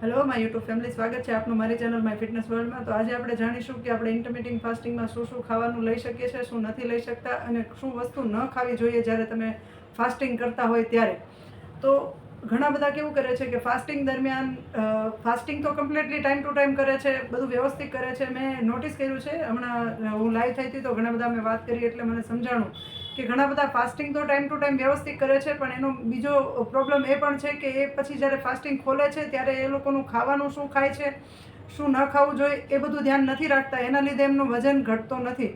Hello my YouTube family, સ્વાગત છે આપનું મારી ચેનલ માય ફિટનેસ વર્લ્ડમાં. તો આજે આપણે જાણીશું કે આપણે ઇન્ટરમિટિંગ ફાસ્ટિંગમાં શું શું ખાવાનું લઈ શકીએ છીએ, શું નથી લઈ શકતા અને શું વસ્તુ ન ખાવી જોઈએ જ્યારે તમે ફાસ્ટિંગ કરતા હોય ત્યારે. તો ઘણા બધા કેવું કરે છે કે ફાસ્ટિંગ દરમિયાન ફાસ્ટિંગ તો કમ્પ્લીટલી ટાઈમ ટુ ટાઈમ કરે છે, બધું વ્યવસ્થિત કરે છે. મેં નોટિસ કર્યું છે, હમણાં હું લાઈવ થઈ હતી તો ઘણા બધા મેં વાત કરી એટલે મને સમજાણું કે ઘણા બધા ફાસ્ટિંગ તો ટાઈમ ટુ ટાઈમ વ્યવસ્થિત કરે છે, પણ એનો બીજો પ્રોબ્લેમ એ પણ છે કે એ પછી જ્યારે ફાસ્ટિંગ ખોલે છે ત્યારે એ લોકોનું ખાવાનું શું ખાય છે, શું ન ખાવું જોઈએ એ બધું ધ્યાન નથી રાખતા. એના લીધે એમનું વજન ઘટતો નથી.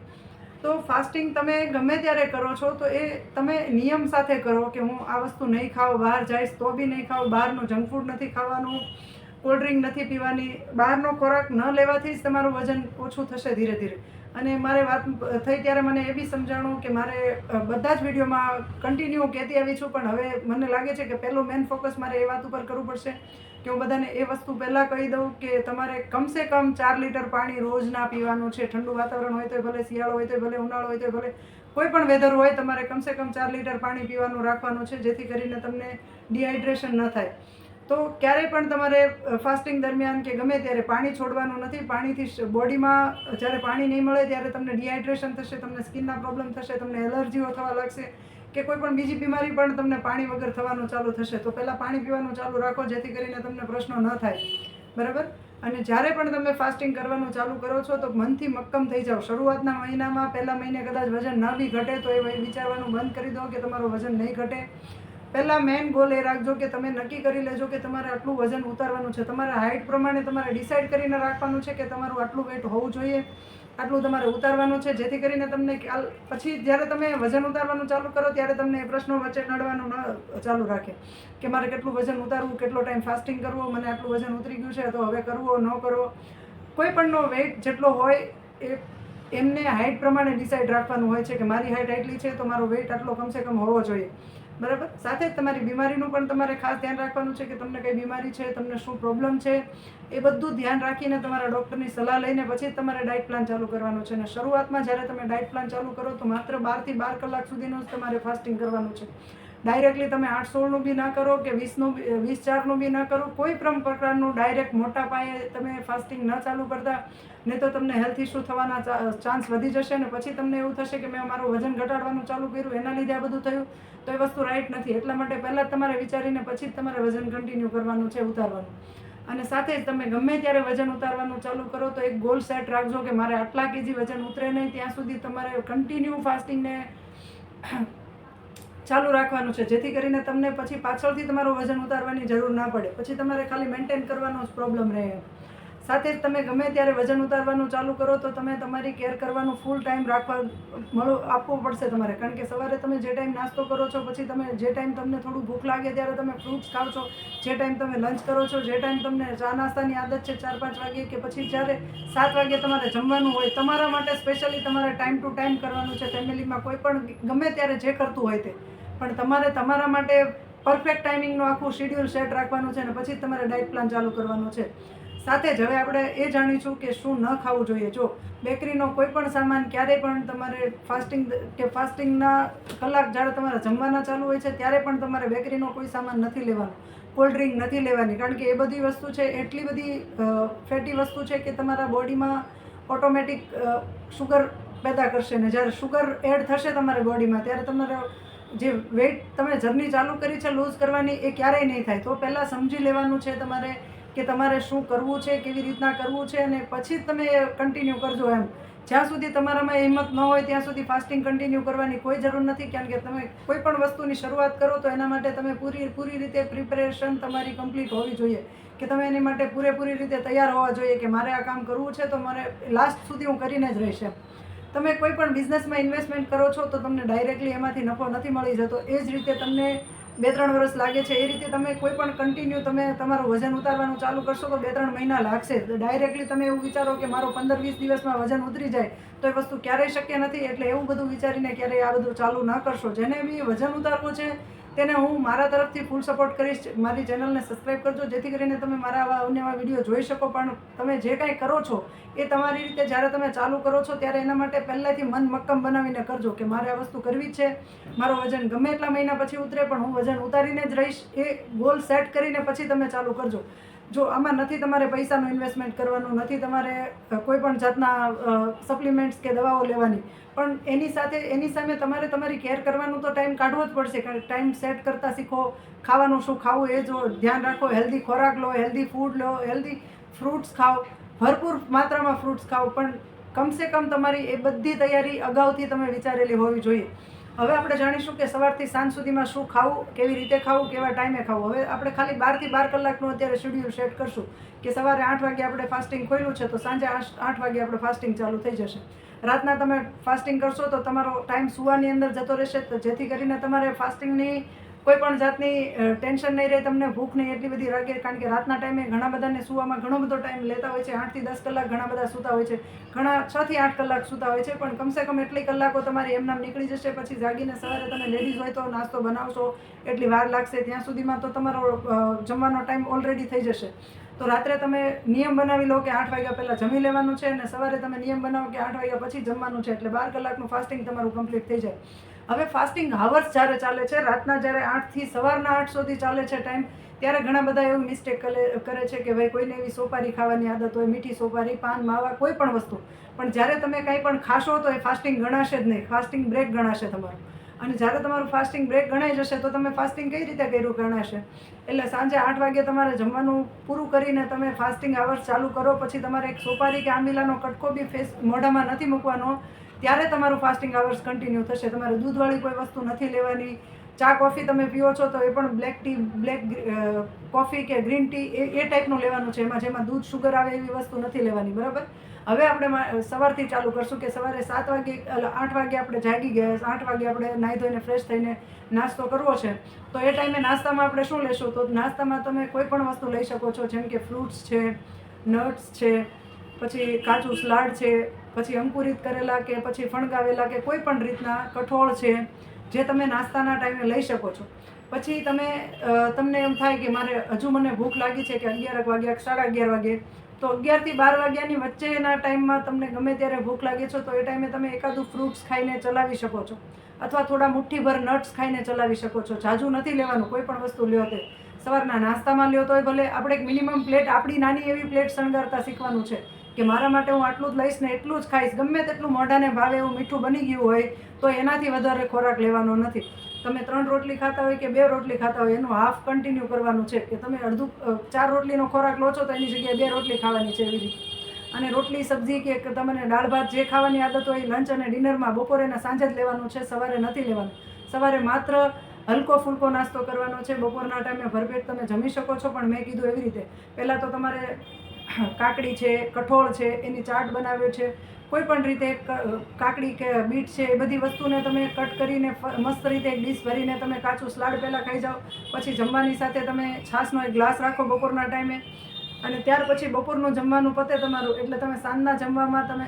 તો ફાસ્ટિંગ તમે ગમે ત્યારે કરો છો તો એ તમે નિયમ સાથે કરો કે હું આ વસ્તુ નહીં ખાઉં, બહાર જઈશ તો બી નહીં ખાઉં, બહારનું જંક ફૂડ નથી ખાવાનું, કોલ્ડ ડ્રિંક નથી પીવાની. બહારનો ખોરાક ન લેવાથી જ તમારું વજન ઓછું થશે ધીરે ધીરે. અને મારે વાત થઈ ત્યારે મને એ બી સમજાણું કે મારે બધા જ વિડીયોમાં કન્ટિન્યુ કહેતી આવી છું, પણ હવે મને લાગે છે કે પહેલું મેન ફોકસ મારે એ વાત ઉપર કરવું પડશે કે હું બધાને એ વસ્તુ પહેલાં કહી દઉં કે તમારે કમસે કમ 4 લીટર પાણી રોજના પીવાનું છે. ઠંડુ વાતાવરણ હોય તો ભલે, શિયાળો હોય તો ભલે, ઉનાળો હોય તો ભલે, કોઈ પણ વેધર હોય તમારે કમસે કમ 4 લીટર પાણી પીવાનું રાખવાનું છે, જેથી કરીને તમને ડિહાઇડ્રેશન ન થાય. તો ક્યારેય પણ તમારે ફાસ્ટિંગ દરમિયાન કે ગમે ત્યારે પાણી છોડવાનું નથી. પાણીથી બોડીમાં જ્યારે પાણી નહીં મળે ત્યારે તમને ડિહાઇડ્રેશન થશે, તમને સ્કિનના પ્રોબ્લેમ થશે, તમને એલર્જીઓ થવા લાગશે કે કોઈ પણ બીજી બીમારી પણ તમને પાણી વગર થવાનું ચાલુ થશે. તો પહેલાં પાણી પીવાનું ચાલુ રાખો જેથી કરીને તમને પ્રશ્નો ન થાય, બરાબર. અને જ્યારે પણ તમે ફાસ્ટિંગ કરવાનું ચાલુ કરો છો તો મનથી મક્કમ થઈ જાઓ. શરૂઆતના મહિનામાં, પહેલા મહિને કદાચ વજન ન બી ઘટે તો એ વિચારવાનું બંધ કરી દો કે તમારું વજન નહીં ઘટે. પહેલાં મેઇન ગોલ એ રાખજો કે તમે નક્કી કરી લેજો કે તમારે આટલું વજન ઉતારવાનું છે. તમારા હાઇટ પ્રમાણે તમારે ડિસાઇડ કરીને રાખવાનું છે કે તમારું આટલું વેટ હોવું જોઈએ, આટલું તમારે ઉતારવાનું છે, જેથી કરીને તમને પછી જ્યારે તમે વજન ઉતારવાનું ચાલુ કરો ત્યારે તમને એ પ્રશ્નો વચ્ચે નડવાનું ન ચાલુ રાખે કે મારે કેટલું વજન ઉતારવું, કેટલો ટાઈમ ફાસ્ટિંગ કરવું, મને આટલું વજન ઉતરી ગયું છે તો હવે કરવો ન કરવો. કોઈ પણનો વેઇટ જેટલો હોય એ એમને હાઇટ પ્રમાણે ડિસાઇડ રાખવાનું હોય છે કે મારી હાઇટ આટલી છે તો મારો વેઇટ આટલો કમસે કમ હોવો જોઈએ, બરાબર. સાથે જ તમારી બીમારીનું પણ તમારે ખાસ ધ્યાન રાખવાનું છે કે તમને કઈ બીમારી છે, તમને શું પ્રોબ્લેમ છે, એ બધું ધ્યાન રાખીને તમારા ડૉક્ટરની સલાહ લઈને પછી જ તમારે ડાયટ પ્લાન ચાલુ કરવાનું છે. અને શરૂઆતમાં જ્યારે તમે ડાયટ પ્લાન ચાલુ કરો તો માત્ર 12 થી 12 કલાક સુધીનું જ તમારે ફાસ્ટિંગ કરવાનું છે. ડાયરેક્ટલી તમે 8-16નું બી ના કરો કે 20-4નું બી ના કરો. કોઈ પણ પ્રકારનું ડાયરેક્ટ મોટા પાયે તમે ફાસ્ટિંગ ન ચાલુ કરતા, નહીં તો તમને હેલ્થ ઇસ્યુ થવાના ચાન્સ વધી જશે અને પછી તમને એવું થશે કે મેં મારું વજન ઘટાડવાનું ચાલુ કર્યું, એના લીધે આ બધું થયું. તો એ વસ્તુ રાઈટ નથી. એટલા માટે પહેલાં જ તમારે વિચારીને પછી જ તમારે વજન કન્ટિન્યુ કરવાનું છે, ઉતારવાનું. અને સાથે જ તમે ગમે ત્યારે વજન ઉતારવાનું ચાલુ કરો તો એક ગોલ સેટ રાખજો કે મારે આટલા કેજી વજન ઉતરે નહીં ત્યાં સુધી તમારે કન્ટિન્યુ ફાસ્ટિંગને ચાલુ રાખવાનું છે, જેથી કરીને તમને પછી પાછળથી તમારું વજન ઉતારવાની જરૂર ના પડે. પછી તમારે ખાલી મેન્ટેન કરવાનો જ પ્રોબ્લેમ રહે. સાથે જ તમે ગમે ત્યારે વજન ઉતારવાનું ચાલુ કરો તો તમે તમારી કેર કરવાનું ફૂલ ટાઈમ આપવો પડશે તમારે. કારણ કે સવારે તમે જે ટાઈમ નાસ્તો કરો છો, પછી તમે જે ટાઈમ તમને થોડું ભૂખ લાગે ત્યારે તમે ફ્રૂટ્સ ખાઓ છો, જે ટાઈમ તમે લંચ કરો છો, જે ટાઈમ તમને ચા નાસ્તાની આદત છે 4-5 વાગે કે પછી જ્યારે 7 વાગે તમારે જમવાનું હોય, તમારા માટે સ્પેશિયલી તમારે ટાઈમ ટુ ટાઈમ કરવાનું છે. ફેમિલીમાં કોઈ પણ ગમે ત્યારે જે કરતું હોય તે, પણ તમારે તમારા માટે પરફેક્ટ ટાઈમિંગનું આખું શેડ્યુલ સેટ રાખવાનું છે અને પછી જ તમારે ડાયટ પ્લાન ચાલુ કરવાનું છે. સાથે જ હવે આપણે એ જાણીશું કે શું ન ખાવું જોઈએ. જો બેકરીનો કોઈ પણ સામાન ક્યારેય પણ તમારે ફાસ્ટિંગના કલાક જ્યારે તમારે જમવાના ચાલુ હોય છે ત્યારે પણ તમારે બેકરીનો કોઈ સામાન નથી લેવાનું, કોલ્ડ ડ્રિંક નથી લેવાની. કારણ કે એ બધી વસ્તુ છે એટલી બધી ફેટી વસ્તુ છે કે તમારા બોડીમાં ઓટોમેટિક શુગર પેદા કરશે ને જ્યારે શુગર એડ થશે તમારી બોડીમાં ત્યારે તમારે જે વેઇટ તમે જર્ની ચાલુ કરી છે લૂઝ કરવાની એ ક્યારેય નહીં થાય. તો પહેલાં સમજી લેવાનું છે તમારે કે તમારે શું કરવું છે, કેવી રીતના કરવું છે, અને પછી જ તમે કન્ટિન્યુ કરજો એમ. જ્યાં સુધી તમારામાં હિંમત ન હોય ત્યાં સુધી ફાસ્ટિંગ કન્ટિન્યુ કરવાની કોઈ જરૂર નથી. કારણ કે તમે કોઈ પણ વસ્તુની શરૂઆત કરો તો એના માટે તમે પૂરી રીતે પ્રિપેરેશન તમારી કમ્પ્લીટ હોવી જોઈએ કે તમે એની માટે પૂરેપૂરી રીતે તૈયાર હોવા જોઈએ કે મારે આ કામ કરવું છે તો મારે લાસ્ટ સુધી હું કરીને જ રહીશ. તમે કોઈ પણ બિઝનેસમાં ઇન્વેસ્ટમેન્ટ કરો છો તો તમને ડાયરેક્ટલી એમાંથી નફો નથી મળી જતો. એ જ રીતે તમને 2-3 વર્ષ લાગે છે. એ રીતે તમે કોઈ પણ કન્ટિન્યુ તમે તમારું વજન ઉતારવાનું ચાલુ કરશો તો 2-3 મહિના લાગશે. ડાયરેક્ટલી તમે એવું વિચારો કે મારો 15-20 દિવસમાં વજન ઉતરી જાય તો એ વસ્તુ ક્યારેય શક્ય નથી. એટલે એવું બધું વિચારીને ક્યારેય આ બધું ચાલુ ન કરશો. જેને બી વજન ઉતારવું છે તેને હું મારા તરફથી ફૂલ સપોર્ટ કરીશ. મારી ચેનલને સબસ્ક્રાઈબ કરજો જેથી કરીને તમે મારા આવા અવનવા વિડીયો જોઈ શકો. પણ તમે જે કાંઈ કરો છો એ તમારી રીતે જ્યારે તમે ચાલુ કરો છો ત્યારે એના માટે પહેલાંથી મન મક્કમ બનાવીને કરજો કે મારે આ વસ્તુ કરવી જ છે. મારો વજન ગમે એટલા મહિના પછી ઉતરે પણ હું વજન ઉતારીને જ રહીશ. એ ગોલ સેટ કરીને પછી તમે ચાલુ કરજો. જો આમાં નથી તમારે પૈસાનું ઇન્વેસ્ટમેન્ટ કરવાનું, નથી તમારે કોઈ પણ જાતના સપ્લિમેન્ટ્સ કે દવાઓ લેવાની, પણ એની સામે તમારે તમારી કેર કરવાનું તો ટાઈમ કાઢવો જ પડશે. કારણ ટાઈમ સેટ કરતાં શીખો, ખાવાનું શું ખાવું એ જો ધ્યાન રાખો, હેલ્ધી ખોરાક લો, હેલ્ધી ફૂડ લો, હેલ્ધી ફ્રૂટ્સ ખાઓ, ભરપૂર માત્રામાં ફ્રૂટ્સ ખાઓ, પણ કમસે કમ તમારી એ બધી તૈયારી અગાઉથી તમે વિચારેલી હોવી જોઈએ. હવે આપણે જાણીશું કે સવારથી સાંજ સુધીમાં શું ખાવું, કેવી રીતે ખાવું, કેવા ટાઈમે ખાવું. હવે આપણે ખાલી 12 થી 12 કલાકનું અત્યારે શેડ્યુલ સેટ કરશું કે સવારે 8 વાગે આપણે ફાસ્ટિંગ ખોલ્યું છે તો સાંજે 8 વાગે આપણે ફાસ્ટિંગ ચાલુ થઈ જશે. રાતના તમે ફાસ્ટિંગ કરશો તો તમારો ટાઈમ સુવાની અંદર જતો રહેશે, તો જેથી કરીને તમારે ફાસ્ટિંગની કોઈ પણ જાતની ટેન્શન નહીં રહે, તમને ભૂખ નહીં એટલી બધી લાગે. કારણ કે રાતના ટાઈમે ઘણા બધાને સુવામાં ઘણો બધો ટાઈમ લેતા હોય છે, 8 થી 10 કલાક ઘણા બધા સૂતા હોય છે, ઘણા 6 થી 8 કલાક સૂતા હોય છે, પણ કમસે કમ એટલી કલાકો તમારી એમનામ નીકળી જશે. પછી જાગીને સવારે તમે લેડીઝ હોય તો નાસ્તો બનાવશો એટલી વાર લાગશે, ત્યાં સુધીમાં તો તમારો જમવાનો ટાઈમ ઓલરેડી થઈ જશે. તો રાત્રે તમે નિયમ બનાવી લો કે 8 વાગ્યા પહેલાં જમી લેવાનું છે, અને સવારે તમે નિયમ બનાવો કે 8 વાગ્યા પછી જમવાનું છે, એટલે 12 કલાકનું ફાસ્ટિંગ તમારું કમ્પ્લીટ થઈ જાય. હવે ફાસ્ટિંગ હાવર્સ જ્યારે ચાલે છે, રાતના જ્યારે 8 થી સવારના 8 સુધી ચાલે છે ટાઈમ, ત્યારે ઘણા બધા એવું મિસ્ટેક કરે છે કે ભાઈ કોઈને એવી સોપારી ખાવાની આદત હોય, મીઠી સોપારી, પાન, માવા, કોઈ પણ વસ્તુ, પણ જ્યારે તમે કંઈ પણ ખાશો તો એ ફાસ્ટિંગ ગણાશે જ નહીં, ફાસ્ટિંગ બ્રેક ગણાશે તમારું. અને જ્યારે તમારું ફાસ્ટિંગ બ્રેક ગણાઈ જશે તો તમે ફાસ્ટિંગ કઈ રીતે કર્યું ગણાશે. એટલે સાંજે 8 વાગે તમારે જમવાનું પૂરું કરીને તમે ફાસ્ટિંગ આવર્સ ચાલુ કરો, પછી તમારે એક સોપારી કે આંબીલાનો કટકો બી મોઢામાં નથી મૂકવાનો, ત્યારે તમારું ફાસ્ટિંગ આવર્સ કન્ટિન્યુ થશે. તમારે દૂધવાળી કોઈ વસ્તુ નથી લેવાની. ચા કોફી તમે પીઓ છો તો એ પણ બ્લેક ટી, બ્લેક કોફી કે ગ્રીન ટી એ ટાઈપનું લેવાનું છે, જેમાં દૂધ, શુગર આવે એવી વસ્તુ નથી લેવાની, બરાબર. હવે આપણે સવારથી ચાલુ કરશું કે સવારે 7 વાગે 8 વાગે આપણે જાગી ગયા, 8 વાગે આપણે નાહી ધોઈને ફ્રેશ થઈને નાસ્તો કરવો છે, તો એ ટાઈમે નાસ્તામાં આપણે શું લેશું? તો નાસ્તામાં તમે કોઈ પણ વસ્તુ લઈ શકો છો, જેમ કે ફ્રૂટ્સ છે, નટ્સ છે, પછી કાચું સલાડ છે, પછી અંકુરિત કરેલા કે પછી ફણગાવેલા કે કોઈ પણ રીતના કઠોળ છે, જે તમે નાસ્તાના ટાઈમે લઈ શકો છો. પછી તમને એમ થાય કે મારે હજુ મને ભૂખ લાગી છે કે 11 વાગ્યા, 11:30 વાગે, તો 11 થી 12 વાગ્યાની વચ્ચેના ટાઈમમાં તમને ગમે ત્યારે ભૂખ લાગે છે, તો એ ટાઈમે તમે એકાદું ફ્રૂટ્સ ખાઈને ચલાવી શકો છો, અથવા થોડા મુઠ્ઠીભર નટ્સ ખાઈને ચલાવી શકો છો. ઝાઝું નથી લેવાનું, કોઈ પણ વસ્તુ લ્યો તે સવારના નાસ્તામાં લ્યો તોય ભલે. આપણે એક મિનિમમ પ્લેટ, આપણી નાની એવી પ્લેટ શણગારતા શીખવાનું છે કે મારા માટે હું આટલું જ લઈશ ને એટલું જ ખાઈશ. ગમે તેટલું મોઢાને ભાવે એવું મીઠું બની ગયું હોય તો એનાથી વધારે ખોરાક લેવાનો નથી. તમે 3 રોટલી ખાતા હોય કે 2 રોટલી ખાતા હોય, એનું હાફ કન્ટિન્યુ કરવાનું છે કે તમે 4 રોટલીનો ખોરાક લો છો તો એની જગ્યાએ 2 રોટલી ખાવાની છે, એવી રીતે. અને રોટલી, સબ્જી કે તમને દાળ ભાત જે ખાવાની આદત હોય લંચ અને ડિનરમાં બપોરે ને સાંજે જ લેવાનું છે, સવારે નથી લેવાનું. સવારે માત્ર હલકો ફૂલકો નાસ્તો કરવાનો છે. બપોરના ટાઈમે ભરપેટ તમે જમી શકો છો, પણ મેં કીધું એવી રીતે પહેલાં તો તમારે કાકડી છે, કઠોળ છે, એની ચાટ બનાવ્યો છે, કોઈ પણ રીતે કાકડી કે બીટ છે, એ બધી વસ્તુને તમે કટ કરીને મસ્ત રીતે એક ડીશ ભરીને તમે કાચું સલાડ પહેલાં ખાઈ જાઓ. પછી જમવાની સાથે તમે છાશનો એક ગ્લાસ રાખો બપોરના ટાઈમે, અને ત્યાર પછી બપોરનું જમવાનું પતે તમારું એટલે તમે સાંજના જમવામાં તમે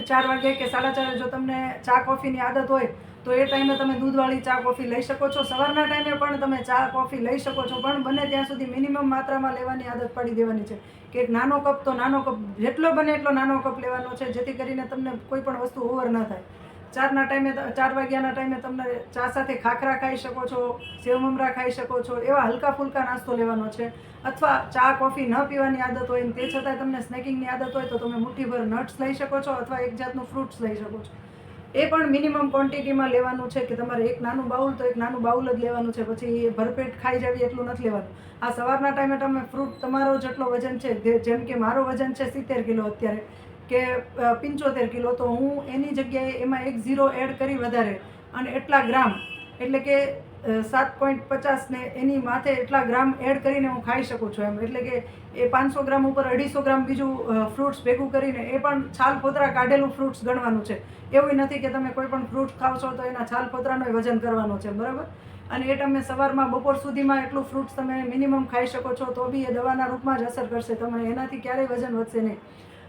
4 વાગે કે 4:30 જો તમને ચા કોફીની આદત હોય તો એ ટાઈમે તમે દૂધવાળી ચા કોફી લઈ શકો છો. સવારના ટાઈમે પણ તમે ચા કોફી લઈ શકો છો, પણ બને ત્યાં સુધી મિનિમમ માત્રામાં લેવાની આદત પાડી દેવાની છે કે એક નાનો કપ તો નાનો કપ, જેટલો બને એટલો નાનો કપ લેવાનો છે, જેથી કરીને તમને કોઈ પણ વસ્તુ ઓવર ન થાય. 4 વાગ્યાના ટાઈમે તમને ચા સાથે ખાખરા ખાઈ શકો છો, સેવ મમરા ખાઈ શકો છો, એવા હલકા ફુલકા નાસ્તો લેવાનો છે. અથવા ચા કોફી ન પીવાની આદત હોય તે છતાંય તમને સ્નેકિંગની આદત હોય તો તમે મુઠ્ઠીભર નટ્સ લઈ શકો છો, અથવા એક જાતનું ફ્રૂટ્સ લઈ શકો છો. એ પણ મિનિમમ ક્વોન્ટિટીમાં લેવાનું છે કે તમારે એક નાનું બાઉલ તો એક નાનું બાઉલ જ લેવાનું છે, પછી ભરપેટ ખાઈ જાવી એટલું નથી લેવાનું. આ સવારના ટાઈમે તમે ફ્રૂટ, તમારો જેટલો વજન છે, જેમ કે મારો વજન છે 70 કિલો અત્યારે કે 75 કિલો, તો હું એની જગ્યાએ એમાં 1 ઝીરો એડ કરી વધારે અને એટલા ગ્રામ, એટલે કે 7.50 ને એની માથે એટલા ગ્રામ એડ કરીને હું ખાઈ શકું છું એમ. એટલે કે એ 500 ગ્રામ ઉપર 250 ગ્રામ બીજું ફ્રૂટ્સ ભેગું કરીને, એ પણ છાલ ફોતરા કાઢેલું ફ્રૂટ્સ ગણવાનું છે. એવું નથી કે તમે કોઈ પણ ફ્રૂટ ખાવ છો તો એના છાલ ફોતરાનો વજન કરવાનો છે, બરાબર. અને એ તમે સવારમાં બપોર સુધીમાં એટલું ફ્રૂટ્સ તમે મિનિમમ ખાઈ શકો છો, તો બી એ દવાના રૂપમાં જ અસર કરશે, તમને એનાથી ક્યારેય વજન વધશે નહીં.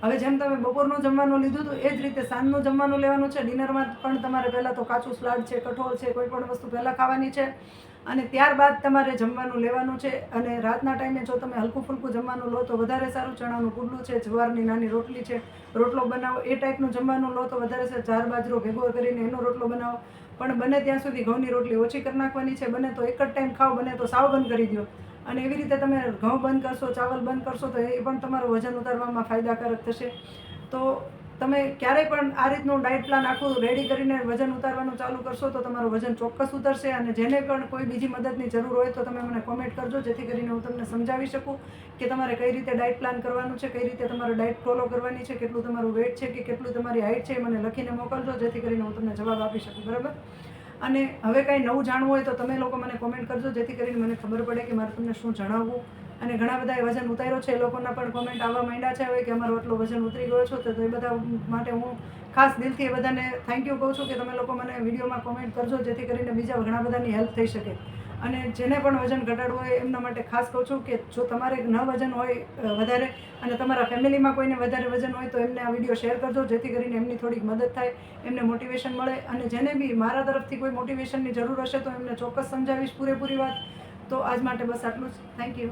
હવે જેમ તમે બપોરનું જમવાનું લીધું હતું એ જ રીતે સાંજનું જમવાનું લેવાનું છે. ડિનરમાં પણ તમારે પહેલાં તો કાચું સલાડ છે, કઠોળ છે, કોઈ પણ વસ્તુ પહેલાં ખાવાની છે, અને ત્યારબાદ તમારે જમવાનું લેવાનું છે. અને રાતના ટાઈમે જો તમે હલકું ફૂલકું જમવાનું લો તો વધારે સારું. ચણાનું પુડલું છે, જવારની નાની રોટલી છે, રોટલો બનાવો, એ ટાઈપનું જમવાનું લો તો વધારે સારું. જાર બાજરો ભેગો કરીને એનો રોટલો બનાવો, પણ બને ત્યાં સુધી ઘઉંની રોટલી ઓછી કરી નાખવાની છે. બને તો એક જ ટાઈમ ખાઓ, બને તો સાવ બંધ કરી દો. અને એવી રીતે તમે ઘઉં બંધ કરશો, ચાવલ બંધ કરશો તો એ પણ તમારું વજન ઉતારવામાં ફાયદાકારક થશે. તો તમે ક્યારેય પણ આ રીતનું ડાયટ પ્લાન આખું રેડી કરીને વજન ઉતારવાનું ચાલુ કરશો તો તમારું વજન ચોક્કસ ઉતરશે. અને જેને પણ કોઈ બીજી મદદની જરૂર હોય તો તમે મને કોમેન્ટ કરજો, જેથી કરીને હું તમને સમજાવી શકું કે તમારે કઈ રીતે ડાયટ પ્લાન કરવાનું છે, કઈ રીતે તમારે ડાયટ ફોલો કરવાની છે, કેટલું તમારું વેટ છે કે કેટલું તમારી હાઇટ છે એ મને લખીને મોકલજો, જેથી કરીને હું તમને જવાબ આપી શકું. બરાબર. અને હવે કાંઈ નવું જાણવું હોય તો તમે લોકો મને કોમેન્ટ કરજો, જેથી કરીને મને ખબર પડે કે મારે તમને શું જણાવવું. અને ઘણા બધાએ વજન ઉતાર્યો છે, એ લોકોના પણ કોમેન્ટ આવવા માંડ્યા છે હવે કે અમારો એટલો વજન ઉતરી ગયો છો. તો એ બધા માટે હું ખાસ દિલથી એ બધાને થેન્ક યુ કહું છું કે તમે લોકો મને વિડીયોમાં કોમેન્ટ કરજો, જેથી કરીને બીજા ઘણા બધાની હેલ્પ થઈ શકે. અને જેને પણ વજન ઘટાડવું હોય એમના માટે ખાસ કહું છું કે જો તમારે ન વજન હોય વધારે અને તમારા ફેમિલીમાં કોઈને વધારે વજન હોય તો એમને આ વિડીયો શેર કરજો, જેથી કરીને એમની થોડીક મદદ થાય, એમને મોટિવેશન મળે. અને જેને બી મારા તરફથી કોઈ મોટિવેશનની જરૂર હશે તો એમને ચોક્કસ સમજાવીશ પૂરેપૂરી વાત. તો આજ માટે બસ આટલું જ. Thank you.